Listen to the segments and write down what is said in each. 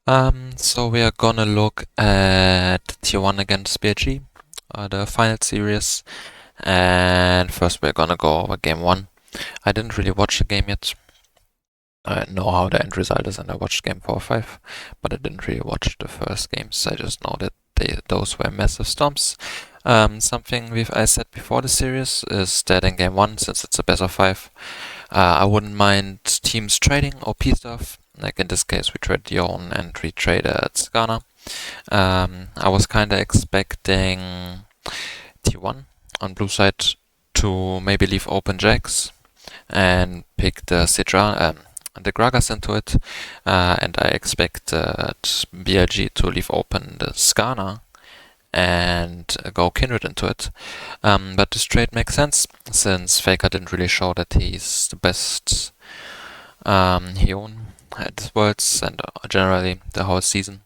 So we are gonna look at Tier 1 against BLG, the final series, and first we're gonna go over Game 1. I didn't really watch the game yet. I know how the end result is, and I watched Game 4 or 5, but I didn't really watch the first games. I just know that those were massive stomps. Something I said before the series is that in Game 1, since it's a best of 5, I wouldn't mind teams trading OP stuff. Like in this case, we traded Yon and we traded Skana. I was kind of expecting T1 on blue side to maybe leave open jacks and pick the the Gragas into it, and I expected BLG to leave open the Skana and go Kindred into it. But this trade makes sense since Faker didn't really show that he's the best Hyun at Worlds and generally the whole season.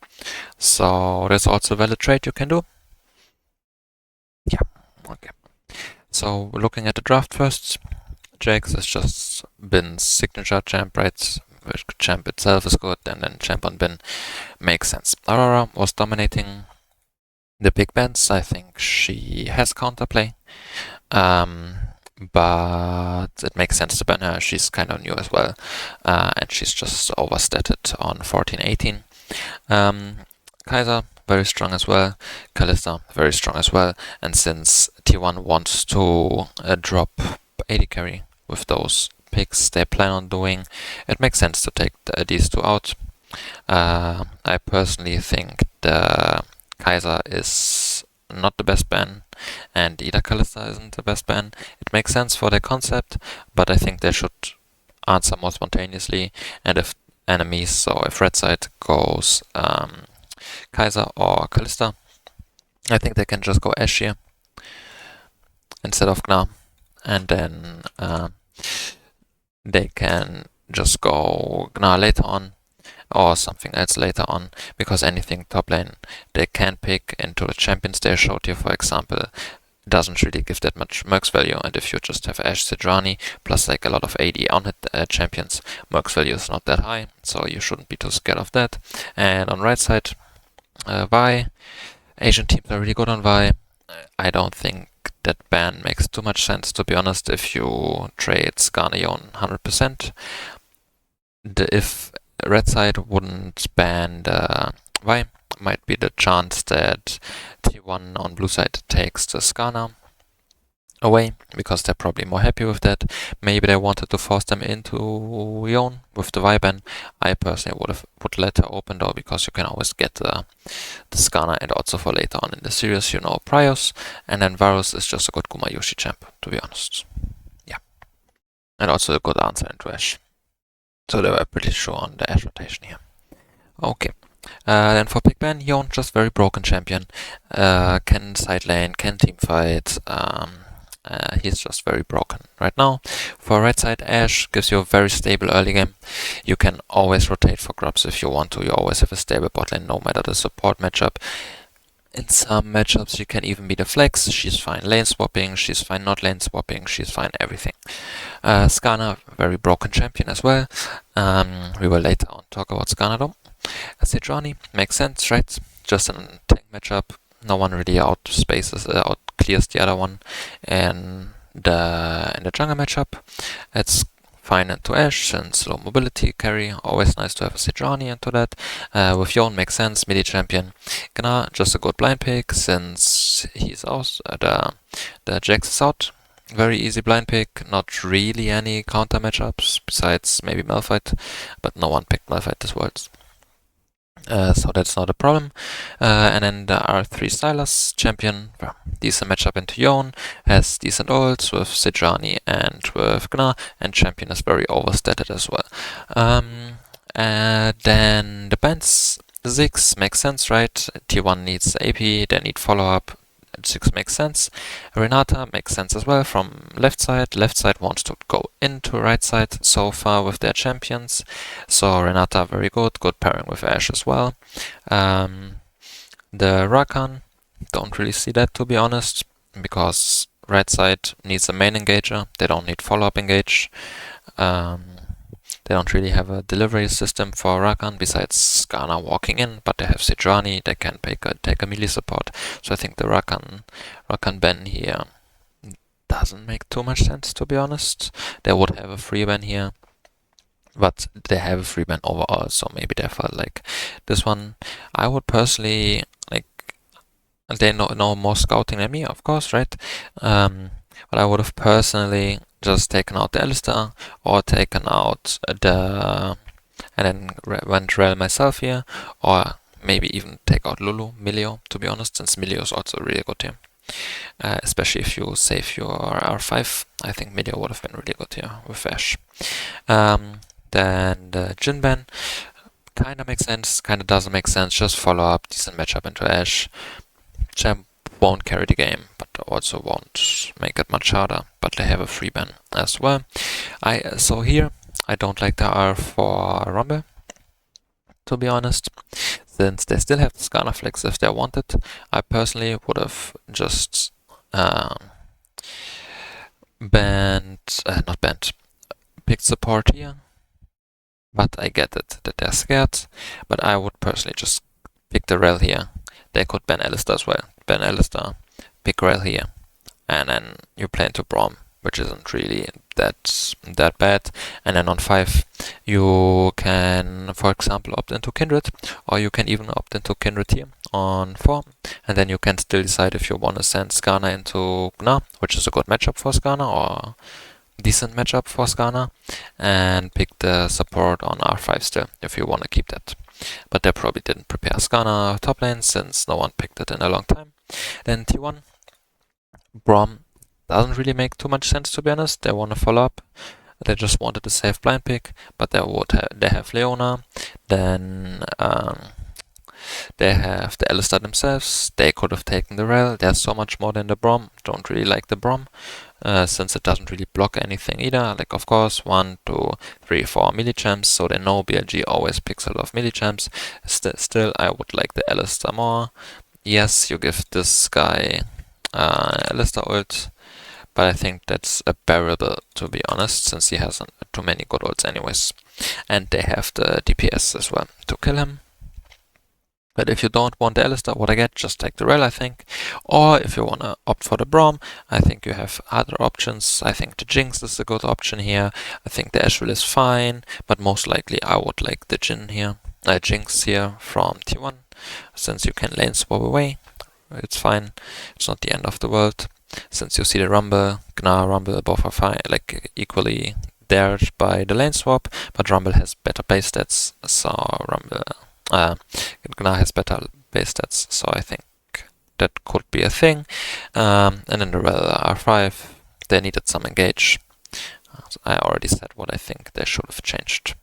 So that's also a valid trade you can do. Yeah, okay. So looking at the draft first, Jax has just Bin's signature champ, right? Which champ itself is good, and then champ on Bin makes sense. Aurora was dominating the big bands. I think she has counterplay, but it makes sense to ban her. She's kind of new as well, and she's just overstated on 14-18. Kaiser, very strong as well. Kalista, very strong as well. And since T1 wants to drop AD carry with those picks they plan on doing, it makes sense to take these two out. I personally think the Kaiser is not the best ban, and either Kalista isn't the best ban. It makes sense for their concept, but I think they should answer more spontaneously. And if enemies, so if red side goes Kaiser or Kalista, I think they can just go Ashe here instead of Gnar, and then they can just go Gnar later on or something else later on, because anything top lane they can pick into the champions they showed here, for example, doesn't really give that much Mercs value, and if you just have Ashe Sejuani plus like a lot of AD on it champions, Mercs value is not that high, so you shouldn't be too scared of that. And on right side, Vi, Asian teams are really good on Vi. I don't think that ban makes too much sense, to be honest, if you trade Skana on 100%. If red side wouldn't ban the Vi, might be the chance that T1 on blue side takes the Skana away, because they're probably more happy with that. Maybe they wanted to force them into Yon with the Vi ban. I personally would let her open though, because you can always get the Skana, and also for later on in the series, you know, Prios, and then Varus is just a good Gumayushi champ, to be honest. Yeah. And also a good answer into Ashe. So they were pretty sure on the Ashe rotation here. Okay. Then for pick ban, Yon, just very broken champion. Can side lane, can team fight. He's just very broken right now. For right side, Ashe gives you a very stable early game. You can always rotate for grubs if you want to. You always have a stable bot lane, no matter the support matchup. In some matchups, you can even be the flex. She's fine lane swapping, she's fine not lane swapping, she's fine everything. Skana, very broken champion as well. We will later on talk about Skana though. Sejuani makes sense, right? Just a tank matchup. No one really out clears the other one. And in the jungle matchup, it's fine into Ashe since low mobility carry. Always nice to have a Sejuani into that. With Yon makes sense, midi champion. Gnar, just a good blind pick since he's out. The Jax is out. Very easy blind pick, not really any counter matchups besides maybe Malphite, but no one picked Malphite this world. So that's not a problem. And then the R3 Sylas champion, decent matchup into Yon, has decent ults with Sejuani and with Gnar, and champion is very overstated as well. Then the bands, Ziggs makes sense, right? T1 needs AP, they need follow-up. Ziggs makes sense. Renata makes sense as well from left side. Left side wants to go into right side so far with their champions. So Renata very good pairing with Ashe as well. The Rakan, don't really see that, to be honest, because right side needs a main engager. They don't need follow-up engage. The They don't really have a delivery system for Rakan besides Skarner walking in, but they have Sejuani, they can take a melee support. So I think the Rakan ban here doesn't make too much sense, to be honest. They would have a free ban here, but they have a free ban overall, so maybe they felt like this one. I would personally, like, they know more scouting than me, of course, right? But I would have personally just taken out the Alistar or taken out the and then went Rel myself here, or maybe even take out Lulu, Milio, to be honest, since Milio is also a really good team. Especially if you save your R5, I think Milio would have been really good here with Ash. Then the Jhin ban kinda makes sense, kinda doesn't make sense, just follow up, decent matchup into Ash. Champ won't carry the game, but also won't make it much harder, but they have a free ban as well. So here, I don't like the R for Rumble, to be honest, since they still have the Skarner flex if they wanted. I personally would have just picked support here, but I get it that they're scared, but I would personally just pick the Rel here. They could ban Alistar as well. Ban Alistar, pick Rel here, and then you play into Braum, which isn't really that bad. And then on 5, you can, for example, opt into Kindred, or you can even opt into Kindred here on 4, and then you can still decide if you want to send Skarner into Gnar, which is a good matchup for Skarner, or decent matchup for Skarner, and pick the support on R5 still, if you want to keep that. But they probably didn't prepare Skarner top lane, since no one picked it in a long time. Then T1, Braum doesn't really make too much sense, to be honest. They want to follow up. They just wanted to save blind pick, but they have Leona. Then they have the Alistar themselves. They could have taken the Rel. There's so much more than the Braum. Don't really like the Braum, since it doesn't really block anything either. Like, of course, 1, 2, 3, 4 millichamps, so they know BLG always picks a lot of millichamps. Still, I would like the Alistar more. Yes, you give this guy Alistar ult, but I think that's a bearable, to be honest, since he hasn't too many good ults anyways. And they have the DPS as well to kill him. But if you don't want the Alistar, what I get, just take the Rel, I think. Or if you want to opt for the Braum, I think you have other options. I think the Jinx is a good option here. I think the Asheville is fine, but most likely I would like the Jinx here from T1, since you can lane swap away. It's fine. It's not the end of the world. Since you see the Rumble, Gnar, Rumble, both are fine, like equally dared by the lane swap, but Rumble has better base stats, so Gnar has better base stats, so I think that could be a thing. And then the Rel R5, they needed some engage. I already said what I think they should have changed.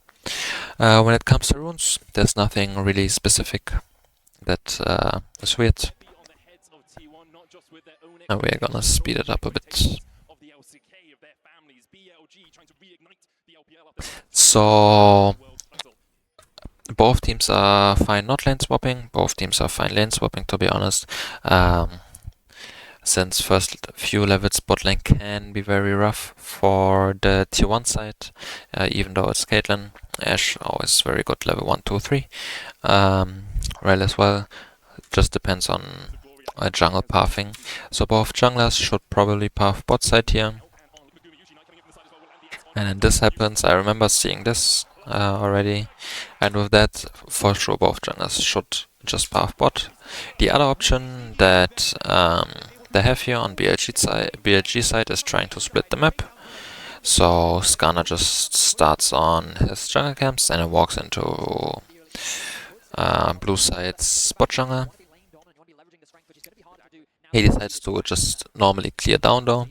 When it comes to runes, there's nothing really specific that is weird. And we're gonna speed it up a bit. So both teams are fine not lane swapping, both teams are fine lane swapping, to be honest. Since first few levels bot lane can be very rough for the tier 1 side, even though it's Caitlyn. Ashe always very good level 1, 2, 3. Rel as well, just depends on jungle pathing. So both junglers should probably path bot side here. And then this happens, I remember seeing this already, and with that, for sure both junglers should just path bot. The other option that they have here on BLG side is trying to split the map. So Skarner just starts on his jungle camps and then walks into blue side's bot jungle. He decides to just normally clear down though.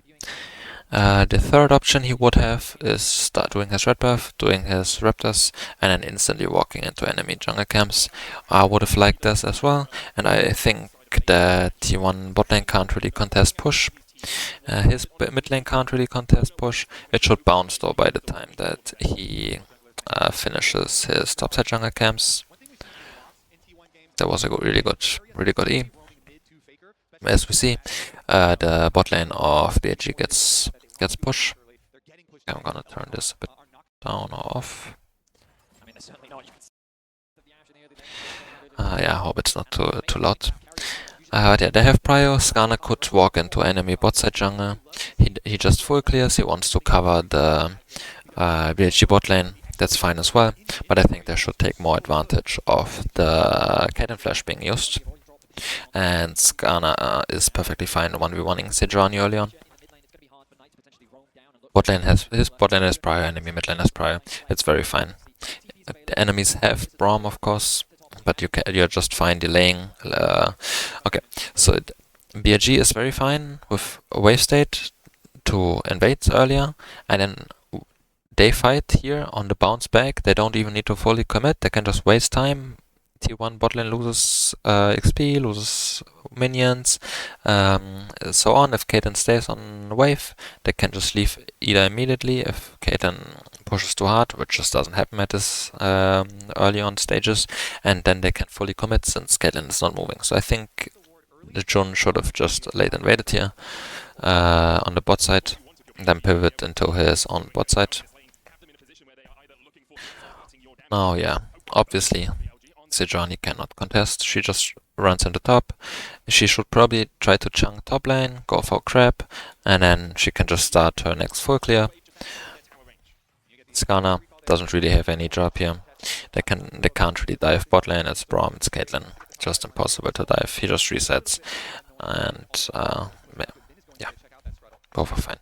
The third option he would have is start doing his red buff, doing his raptors, and then instantly walking into enemy jungle camps. I would have liked this as well, and I think that T1 bot lane can't really contest push. His mid lane can't really contest push. It should bounce though by the time that he finishes his topside jungle camps. That was a really good E. As we see, the bot lane of BLG gets push. I'm gonna turn this a bit down or off. Yeah, I hope it's not too loud. Yeah, they have Prio. Skarner could walk into enemy bot side jungle. He just full clears. He wants to cover the BLG bot lane. That's fine as well. But I think they should take more advantage of the Caitlyn flash being used. And Skarner is perfectly fine 1v1ing Sejuani early on. His bot lane has Prio, enemy mid lane has Prio. It's very fine. The enemies have Braum, of course, but you're just fine delaying. Okay, so BLG is very fine with wave state to invade earlier, and then they fight here on the bounce back. They don't even need to fully commit. They can just waste time. T1 bot lane loses XP, loses minions, so on. If Caitlyn stays on wave, they can just leave either immediately. If Caitlyn pushes too hard, which just doesn't happen at this early on stages, and then they can fully commit since Caitlyn is not moving. So I think the Jun should have just late invaded here on the bot side, then pivot into his own bot side. Now, yeah, obviously Sejuani cannot contest. She just runs into top. She should probably try to chunk top lane, go for crab, and then she can just start her next full clear. Skarner doesn't really have any job here. They can't really dive bot lane. It's Braum, it's Caitlyn. Just impossible to dive. He just resets, and yeah, both are fine.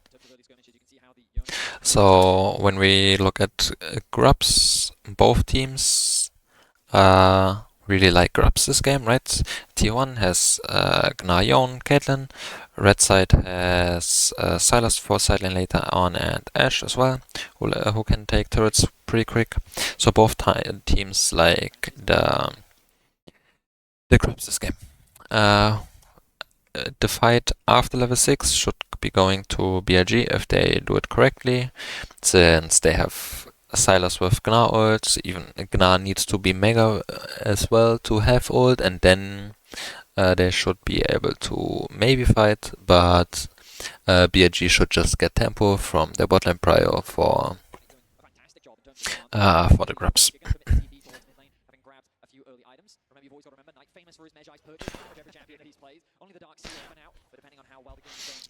So when we look at grubs, both teams really like grubs this game, right? T1 has Gnar, Yone, Caitlyn. Red side has Sylas for side lane later on, and Ashe as well, who can take turrets pretty quick. So both teams like the grubs this game. The fight after level 6 should be going to BLG if they do it correctly, since they have Sylas with Gnar ult. Even Gnar needs to be mega as well to have ult, and then they should be able to maybe fight, but BLG should just get tempo from their botlane prio for the grabs.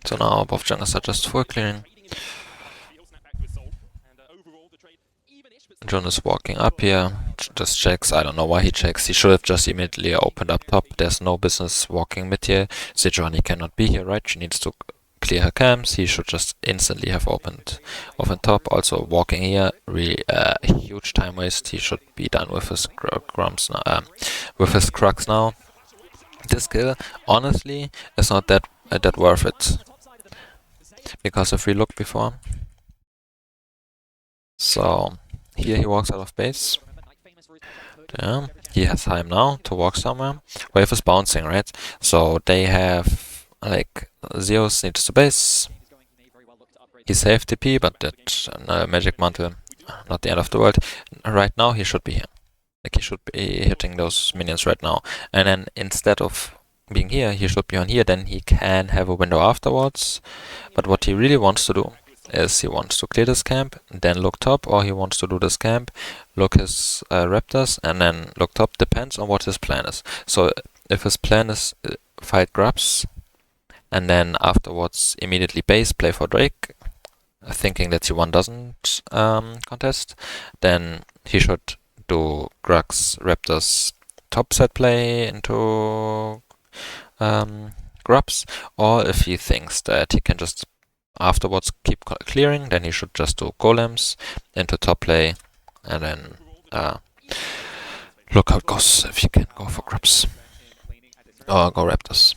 So now both junglers are just full clearing. Jun is walking up here, just checks. I don't know why he checks. He should have just immediately opened up top. There's no business walking mid here. Sejuani cannot be here, right? She needs to clear her camps. He should just instantly have opened top. Also walking here, really huge time waste. He should be done with his crumbs now, with his Crux now. This kill, honestly, is not that worth it. Because if we look before, so here he walks out of base. Yeah, he has time now to walk somewhere. Wave is bouncing, right? So they have like Zeus needs to base. He saved TP, but that magic mantle, not the end of the world. Right now he should be here. Like he should be hitting those minions right now. And then instead of being here, he should be on here. Then he can have a window afterwards. But what he really wants to do is he wants to clear this camp, then look top, or he wants to do this camp, look his raptors, and then look top. Depends on what his plan is. So if his plan is fight grubs, and then afterwards immediately base, play for Drake, thinking that T1 doesn't contest, then he should do Grux, Raptors, top set play into grubs, or if he thinks that he can just afterwards keep clearing, then he should just do golems into top play, and then look how it goes if you can go for grubs or go Raptors.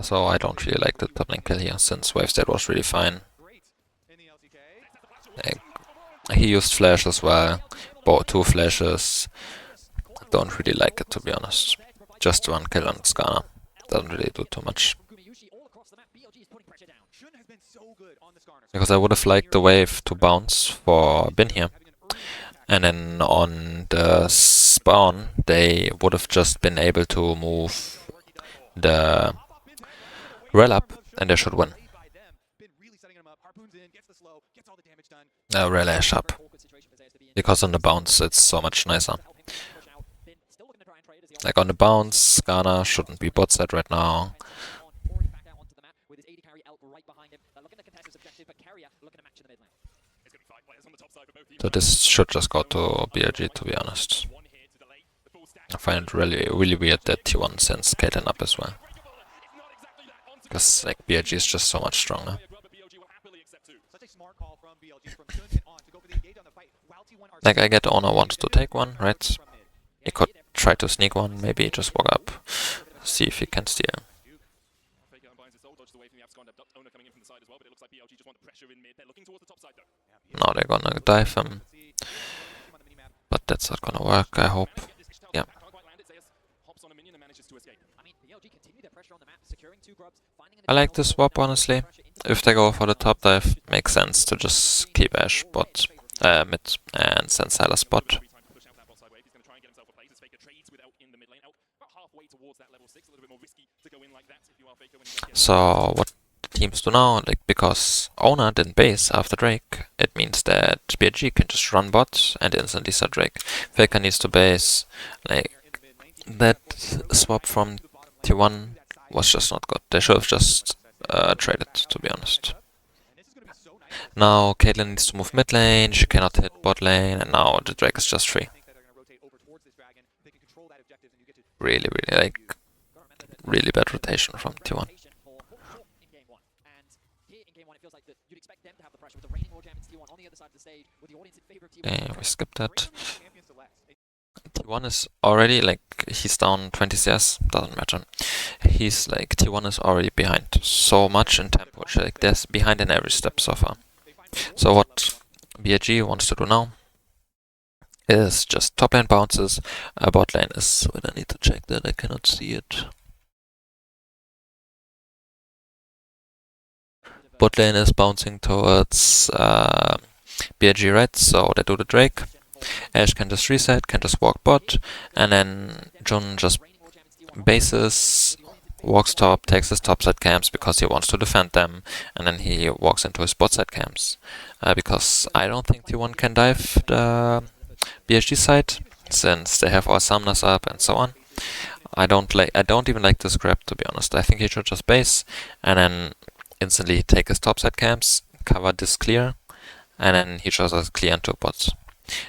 So I don't really like the top lane kill here, since wave state was really fine. He used flash as well, both 2 flashes. I don't really like it, to be honest. Just 1 kill on Skarner. Doesn't really do too much. Because I would have liked the wave to bounce for Bin here. And then on the spawn, they would have just been able to move the rel up, and they should win. Rel Ash up. Because on the bounce it's so much nicer. Like on the bounce, Ghana shouldn't be bot side right now. So this should just go to BLG, to be honest. I find it really weird that T1 sends Caitlyn up as well. Because like BLG is just so much stronger. Like I get Owner wants to take one, right? He could try to sneak one, maybe just walk up, see if he can steal. Now they're gonna dive him. But that's not gonna work, I hope. Yeah. I like this swap, honestly. If they go for the top dive, makes sense to just keep Ash bot, mid and send Sylas bot. So what teams do now, like because Owner didn't base after Drake, it means that BLG can just run bot and instantly start Drake. Faker needs to base, like that swap from T1 was just not good. They should have just traded, to be honest. Now Caitlyn needs to move mid lane, she cannot hit bot lane, and now the Drake is just free. Really, really bad rotation from T1. Okay, we skipped that. T1 is already, like, he's down 20 CS, doesn't matter. He's like, T1 is already behind so much in tempo, like, there's behind in every step so far. So what BLG wants to do now is just top lane bounces, bot lane is, when I need to check that, I cannot see it. Bot lane is bouncing towards BLG red, so they do the Drake. Ash can just reset, can just walk bot, and then Jun just bases, walks top, takes his top side camps because he wants to defend them, and then he walks into his bot side camps. Because I don't think T1 can dive the BLG side, since they have all summoners up and so on. I don't even like this grab, to be honest. I think he should just base, and then instantly take his top side camps, cover this clear, and then he shows us clear into bots.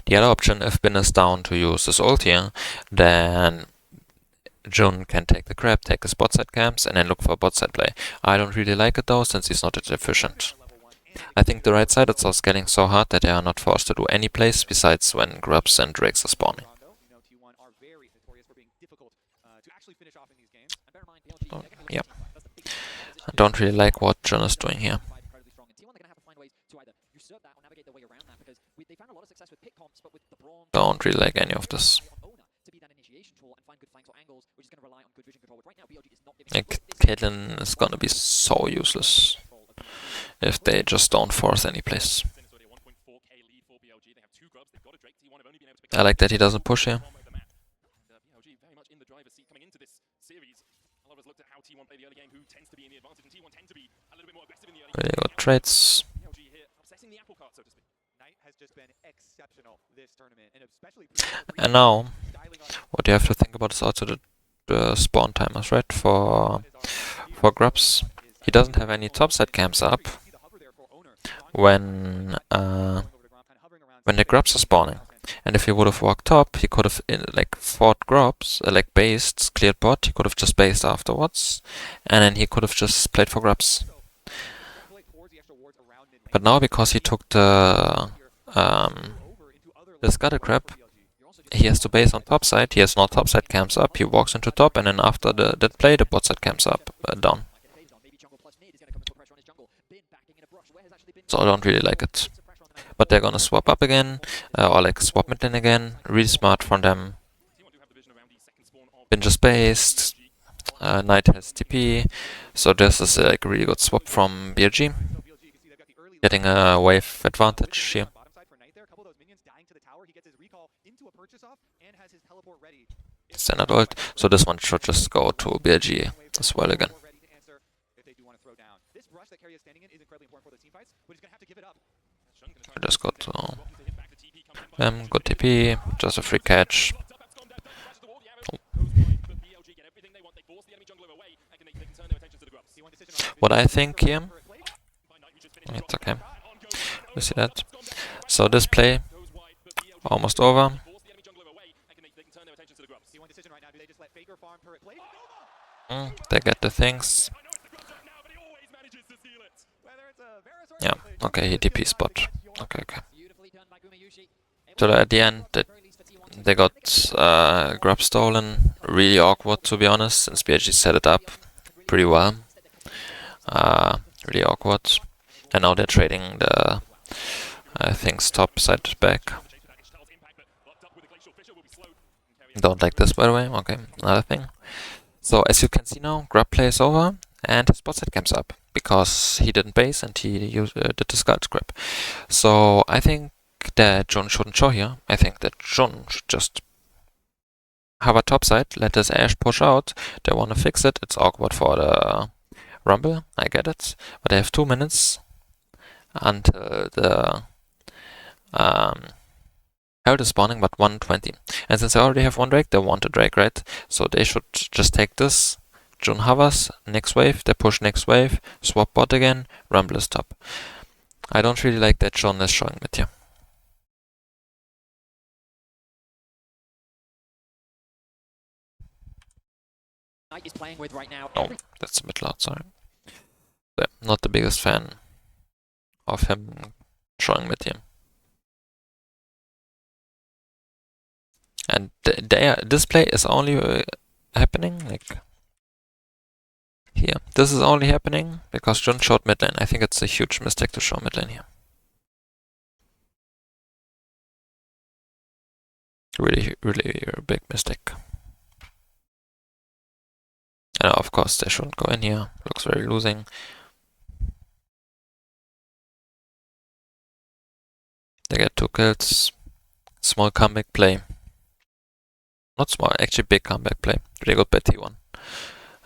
The other option, if Bin is down to use his ult here, then Jun can take the grab, take his bot side camps, and then look for bot side play. I don't really like it though, since he's not that efficient. I think the right side is also getting so hard that they are not forced to do any plays besides when grubs and drakes are spawning. So, yeah. I don't really like what Jun is doing here. Don't really like any of this. Like, Caitlyn is gonna be so useless if they just don't force any plays. I like that he doesn't push here. Really good trades. And now, what you have to think about is also the spawn timers, right? For grubs, he doesn't have any topside camps up when the grubs are spawning. And if he would have walked top, he could have like fought grubs, like based, cleared bot. He could have just based afterwards, and then he could have just played for grubs. But now, because he took the scuttle crab, he has to base on top side. He has no top side camps up. He walks into top, and then after that play, the bot side camps up down. So I don't really like it. But they're gonna swap up again, or like swap mid lane again. Really smart from them. Bin just based. Knight has TP, so this is like a really good swap from BLG. Getting a wave advantage here. Standard ult, so this one should just go to BLG as well again. Just go to good TP, just a free catch. What I think here, it's okay. You see that? So this play almost over. They get the things. Yeah, okay, he TP spot. Okay. So at the end, they got grub stolen. Really awkward, to be honest, since BLG set it up pretty well. Really awkward. And now they're trading the things top side back. Don't like this, by the way. Okay, another thing. So as you can see now, grub play is over and his bot set comes up because he didn't base and he did the scald grab. So I think that Jun shouldn't show here. I think that Jun should just have a top side, let his Ashe push out. They want to fix it. It's awkward for the Rumble, I get it. But they have 2 minutes until the Herald is spawning, but 120. And since they already have one Drake, they want a Drake, right? So they should just take this. Jun hovers, next wave, they push next wave, swap bot again, Rumble is top. I don't really like that Jun is showing mid here. He's playing with right now. Oh, that's a bit loud, sorry. But not the biggest fan of him showing mid here. And this play is only happening like here. This is only happening because Jun showed mid lane. I think it's a huge mistake to show mid lane here. Really a big mistake. And of course they shouldn't go in here. Looks very losing. They get 2 kills. Small comeback play. Not small, actually big comeback play. Really good by T1.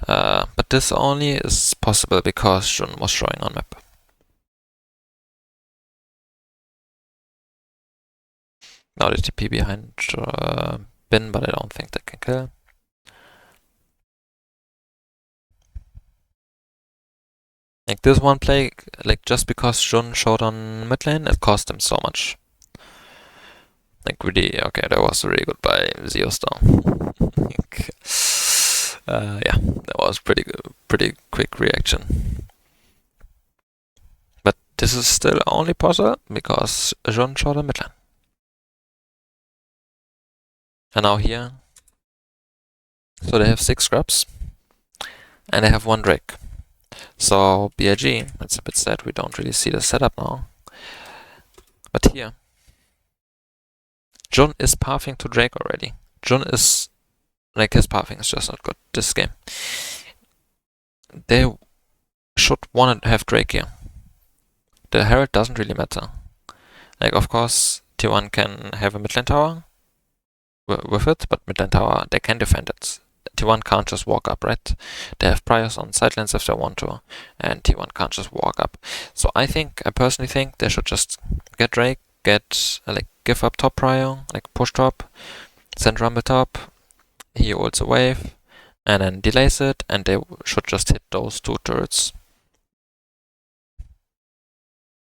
But this only is possible because Jun was showing on map. Now the TP behind Bin, but I don't think they can kill. Like this one play, like just because Jun showed on mid lane, it cost him so much. Like really, okay, that was really good by Zeostar. Yeah, that was pretty quick reaction. But this is still only possible because Jun showed on mid lane. And now here, so they have 6 scrubs and they have 1 Drake. So BLG, it's a bit sad we don't really see the setup now. But here, Jun is pathing to Drake already. Jun is, like his pathing is just not good this game. They should want to have Drake here. The Herald doesn't really matter. Like of course T1 can have a mid lane tower with it, but mid lane tower, they can defend it. T1 can't just walk up, right? They have priors on side lanes if they want to, and T1 can't just walk up. So I personally think they should just get Drake, give up top prior, like push top, send Rumble top, he ults a wave, and then delays it, and they should just hit those 2 turrets.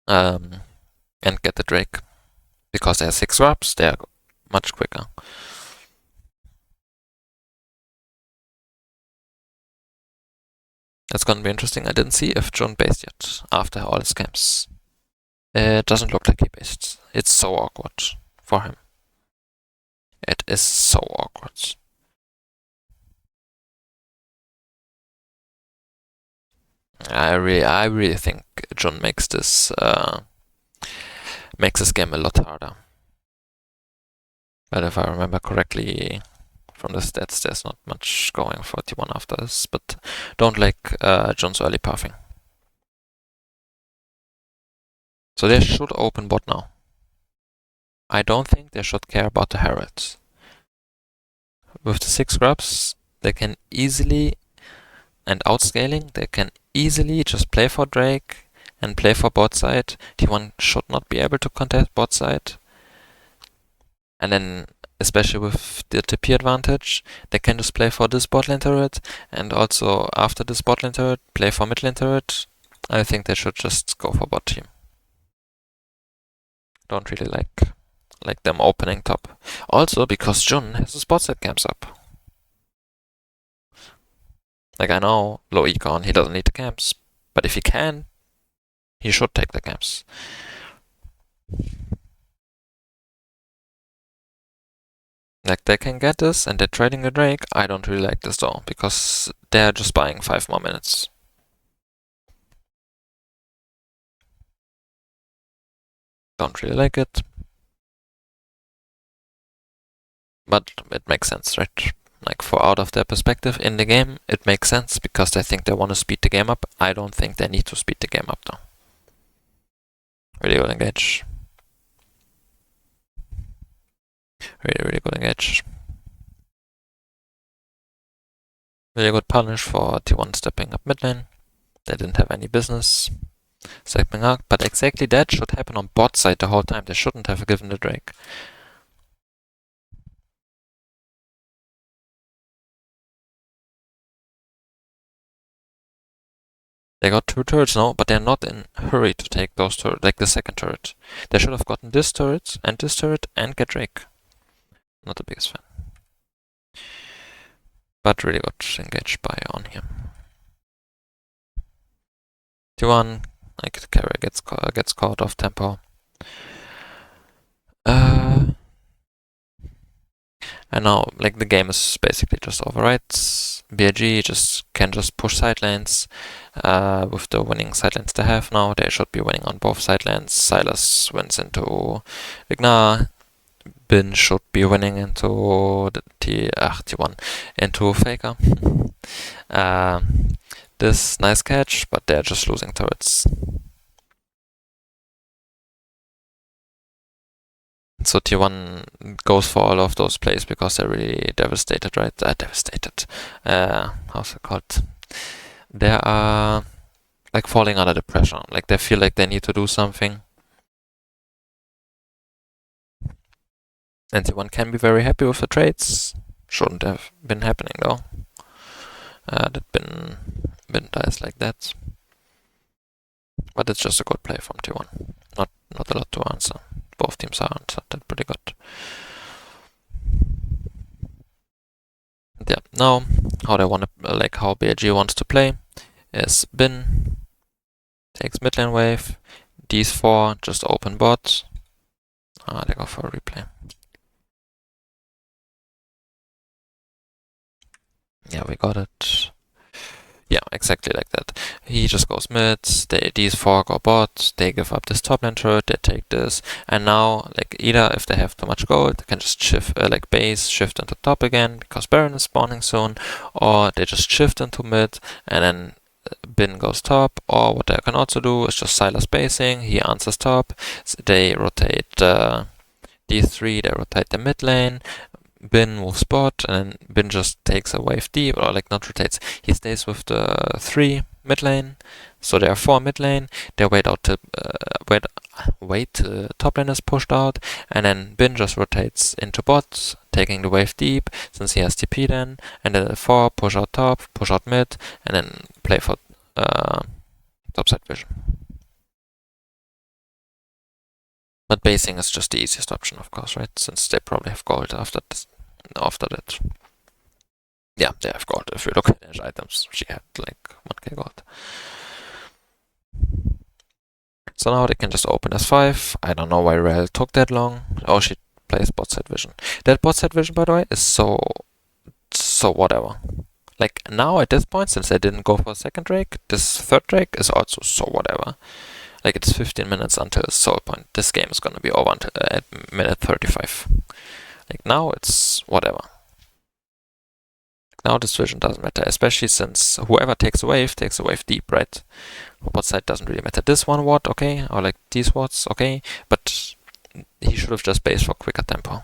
And get the Drake. Because they have 6 scrubs, they are much quicker. That's gonna be interesting. I didn't see if Jun based yet after all his camps. It doesn't look like he based. It's so awkward for him. It is so awkward. I really think Jun makes this game a lot harder. But if I remember correctly from the stats, there's not much going for T1 after this, but don't like Jun's early pathing. So they should open bot now. I don't think they should care about the Heralds. With the 6 scrubs, they can easily, and outscaling, they can easily just play for Drake, and play for bot side. T1 should not be able to contest bot side. And then, especially with the TP advantage, they can just play for this bot lane turret, and also after this bot lane turret, play for mid lane turret. I think they should just go for bot team. Don't really like them opening top. Also, because Jun has his bot side camps up. Like, I know, low econ, he doesn't need the camps, but if he can, he should take the camps. Like, they can get this, and they're trading the Drake. I don't really like this though, because they're just buying 5 more minutes. Don't really like it. But it makes sense, right? Like, for out of their perspective in the game, it makes sense because they think they want to speed the game up. I don't think they need to speed the game up though. Really good engage. Really good engage. Really good punish for T1 stepping up mid lane. They didn't have any business stepping up, but exactly that should happen on bot side the whole time. They shouldn't have given the Drake. They got 2 turrets now, but they're not in a hurry to take those turrets, like the second turret. They should have gotten this turret and get Drake. Not the biggest fan. But really got engaged by on here. T1, like the carry gets caught off tempo. And now, like, the game is basically just over, right? BLG can just push side lanes with the winning side lanes they have now. They should be winning on both side lanes. Silas wins into Vignar. Bin should be winning into the T1 into Faker. This nice catch, but they're just losing turrets. So T1 goes for all of those plays because they're really devastated, right? Devastated. How's it called? They are like falling under the pressure. Like, they feel like they need to do something. And T1 can be very happy with the trades. Shouldn't have been happening though. That been dies like that. But it's just a good play from T1. Not a lot to answer. Both teams are answered that pretty good. Yeah, now how they want to, like, how BLG wants to play is Bin takes mid lane wave, these 4 just open bot. They go for a replay. Yeah, we got it. Yeah, exactly like that. He just goes mid, these 4 go bot, they give up this top lane turret, they take this, and now, like, either if they have too much gold, they can just shift, like, base, shift into top again, because Baron is spawning soon, or they just shift into mid, and then Bin goes top, or what they can also do is just Silas basing, he answers top, so they rotate these 3, they rotate the mid lane, Bin moves bot, and Bin just takes a wave deep, or like not rotates. He stays with the 3 mid lane, so there are 4 mid lane. They wait out to wait till the top lane is pushed out, and then Bin just rotates into bot, taking the wave deep since he has TP then, and then the 4 push out top, push out mid, and then play for topside vision. But basing is just the easiest option, of course, right? Since they probably have gold after that. Yeah, they have gold. If you look at Edge items, she had like 1k gold. So now they can just open S5. I don't know why Rel took that long. Oh, she plays bot side vision. That bot side vision, by the way, is so whatever. Like, now at this point, since they didn't go for a second Drake, this third Drake is also so whatever. Like, it's 15 minutes until soul point. This game is gonna be over until at minute 35. Like, now it's whatever. Now this vision doesn't matter, especially since whoever takes a wave deep, right? What side doesn't really matter. This 1 watt, okay, or like these watts, okay, but he should have just based for quicker tempo.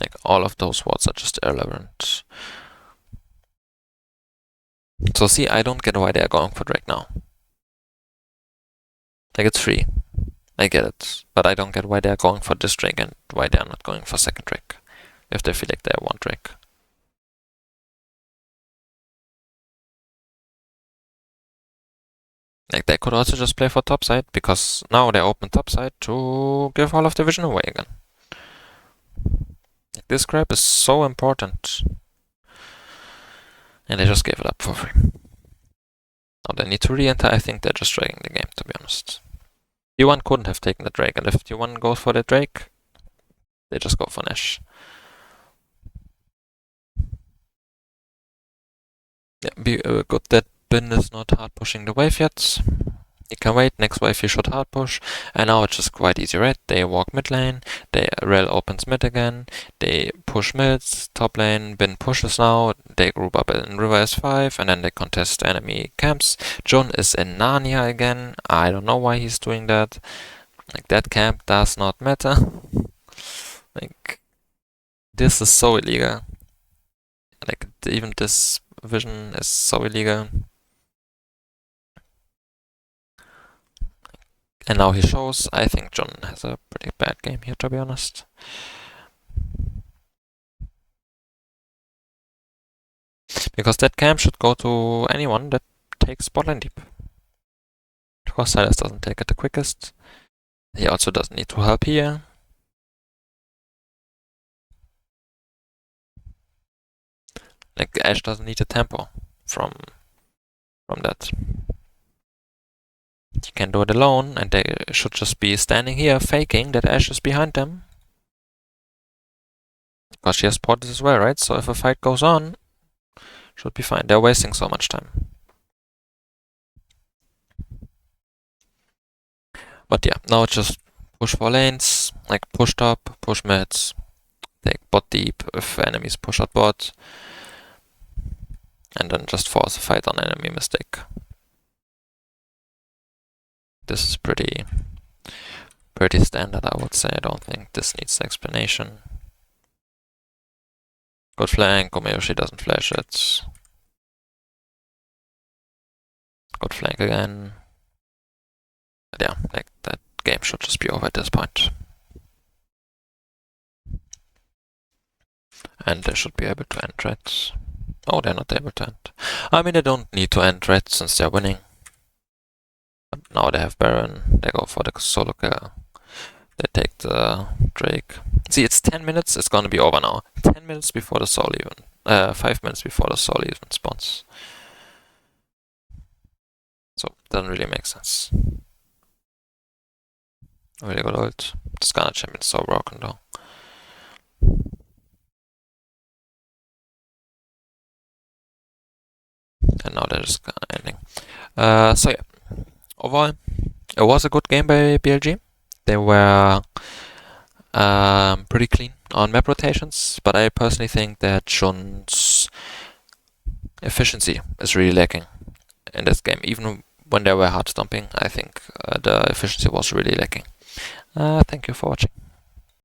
Like, all of those watts are just irrelevant. So see, I don't get why they're going for Drake now. Like, it's free. I get it. But I don't get why they're going for this Drake and why they're not going for second Drake. If they feel like they want Drake. Like, they could also just play for topside, because now they open topside to give all of the vision away again. Like, this grab is so important. And they just gave it up for free. Now they need to re-enter. I think they're just dragging the game, to be honest. T1 couldn't have taken the Drake, and if T1 goes for the Drake, they just go for Nash. Yeah, be good that Bin is not hard pushing the wave yet. He can wait, next wave he should hard push, and now it's just quite easy, right? They walk mid lane, they Rel opens mid again, they push mid, top lane, Bin pushes now, they group up in River S5, and then they contest enemy camps. Jun is in Narnia again, I don't know why he's doing that. Like, that camp does not matter. Like, this is so illegal. Like, even this vision is so illegal. And now he shows. I think John has a pretty bad game here, to be honest. Because that camp should go to anyone that takes botlane deep. Of course, Silas doesn't take it the quickest. He also doesn't need to help here. Like, Ashe doesn't need a tempo from that. He can do it alone, and they should just be standing here, faking that Ashe is behind them. Because she has portals as well, right? So if a fight goes on, should be fine. They're wasting so much time. But yeah, now it's just push 4 lanes, like push top, push mids, take bot deep if enemies push out bot, and then just force a fight on enemy mistake. This is pretty standard, I would say. I don't think this needs explanation. Good flank, Komeyoshi doesn't flash it. Good flank again. But yeah, like, that game should just be over at this point. And they should be able to end red. Oh, they're not able to end. I mean, they don't need to end red since they're winning. But now they have Baron, they go for the solo kill. They take the Drake. See, it's 10 minutes, it's gonna be over now. 10 minutes before the soul even. 5 minutes before the soul even spawns. So, doesn't really make sense. Really good ult. The Skarner champion's so broken though. And now they're just ending. So yeah, overall, it was a good game by BLG. They were pretty clean on map rotations, but I personally think that Shun's efficiency is really lacking in this game. Even when they were hard stomping, I think the efficiency was really lacking. Thank you for watching.